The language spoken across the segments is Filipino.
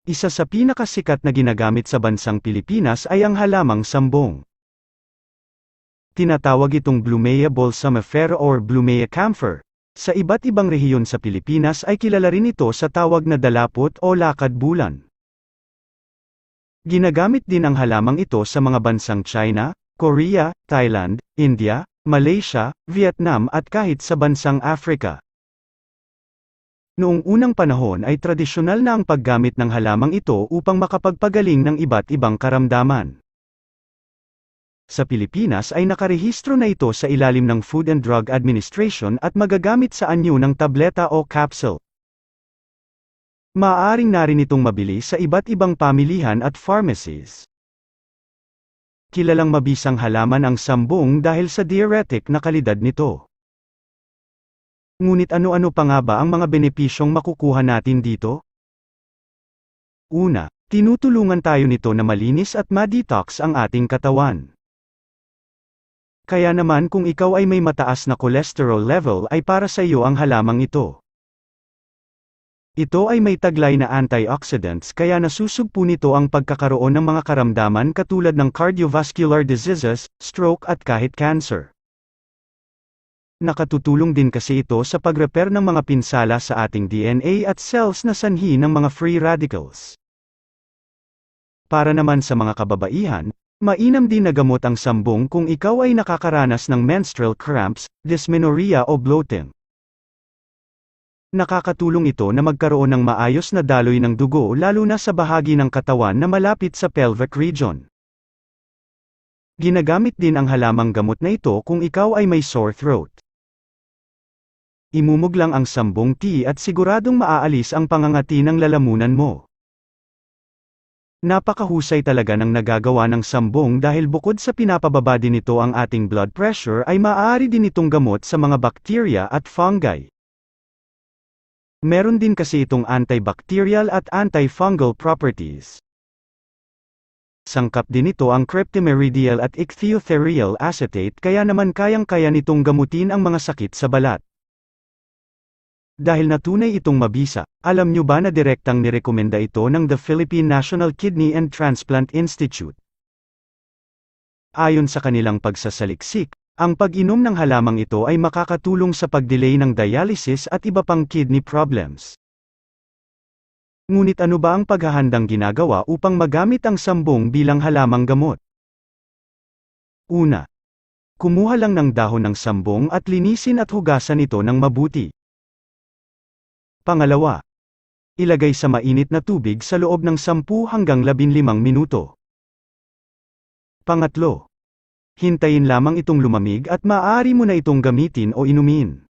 Isa sa pinakasikat na ginagamit sa bansang Pilipinas ay ang halamang sambong. Tinatawag itong Blumea balsamifera or Blumea camphor. Sa iba't ibang rehiyon sa Pilipinas ay kilala rin ito sa tawag na dalapot o lakad bulan. Ginagamit din ang halamang ito sa mga bansang China, Korea, Thailand, India, Malaysia, Vietnam at kahit sa bansang Africa. Noong unang panahon ay tradisyonal na ang paggamit ng halamang ito upang makapagpagaling ng iba't ibang karamdaman. Sa Pilipinas ay nakarehistro na ito sa ilalim ng Food and Drug Administration at magagamit sa anyo ng tableta o capsule. Maaaring narin itong mabili sa iba't ibang pamilihan at pharmacies. Kilalang mabisang halaman ang sambong dahil sa diuretic na kalidad nito. Ngunit ano-ano pa nga ba ang mga benepisyong makukuha natin dito? Una, tinutulungan tayo nito na malinis at ma-detox ang ating katawan. Kaya naman kung ikaw ay may mataas na cholesterol level ay para sa iyo ang halamang ito. Ito ay may taglay na antioxidants kaya nasusugpo nito ang pagkakaroon ng mga karamdaman katulad ng cardiovascular diseases, stroke at kahit cancer. Nakatutulong din kasi ito sa pag-repair ng mga pinsala sa ating DNA at cells na sanhi ng mga free radicals. Para naman sa mga kababaihan, mainam din na gamot ang sambong kung ikaw ay nakakaranas ng menstrual cramps, dysmenorrhea o bloating. Nakakatulong ito na magkaroon ng maayos na daloy ng dugo lalo na sa bahagi ng katawan na malapit sa pelvic region. Ginagamit din ang halamang gamot na ito kung ikaw ay may sore throat. Imumog lang ang sambong tea at siguradong maaalis ang pangangati ng lalamunan mo. Napakahusay talaga ng nagagawa ng sambong dahil bukod sa pinapababa din nito ang ating blood pressure ay maaari din itong gamot sa mga bakterya at fungi. Meron din kasi itong antibacterial at antifungal properties. Sangkap din ito ang cryptimeridial at ichthyotherial acetate kaya naman kayang-kaya nitong gamutin ang mga sakit sa balat. Dahil natunay itong mabisa, alam nyo ba na direktang nirekomenda ito ng the Philippine National Kidney and Transplant Institute? Ayon sa kanilang pagsasaliksik, ang pag-inom ng halamang ito ay makakatulong sa pag-delay ng dialysis at iba pang kidney problems. Ngunit ano ba ang paghahandang ginagawa upang magamit ang sambong bilang halamang gamot? Una, kumuha lang ng dahon ng sambong at linisin at hugasan ito ng mabuti. Pangalawa, ilagay sa mainit na tubig sa loob ng 10 hanggang 15 minuto. Pangatlo, hintayin lamang itong lumamig at maaari mo na itong gamitin o inumin.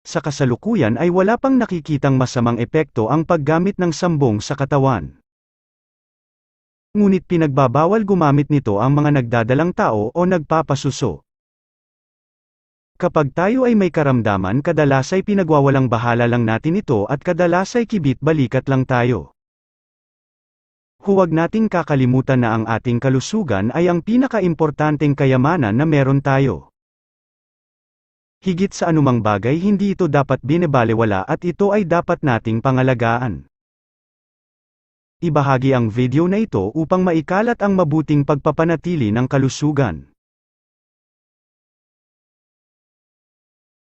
Sa kasalukuyan ay wala pang nakikitang masamang epekto ang paggamit ng sambong sa katawan. Ngunit pinagbabawal gumamit nito ang mga nagdadalang tao o nagpapasuso. Kapag tayo ay may karamdaman kadalas ay pinagwawalang bahala lang natin ito at kadalas ay kibit-balikat lang tayo. Huwag nating kakalimutan na ang ating kalusugan ay ang pinaka-importanteng kayamanan na meron tayo. Higit sa anumang bagay hindi ito dapat binabalewala at ito ay dapat nating pangalagaan. Ibahagi ang video na ito upang maikalat ang mabuting pagpapanatili ng kalusugan.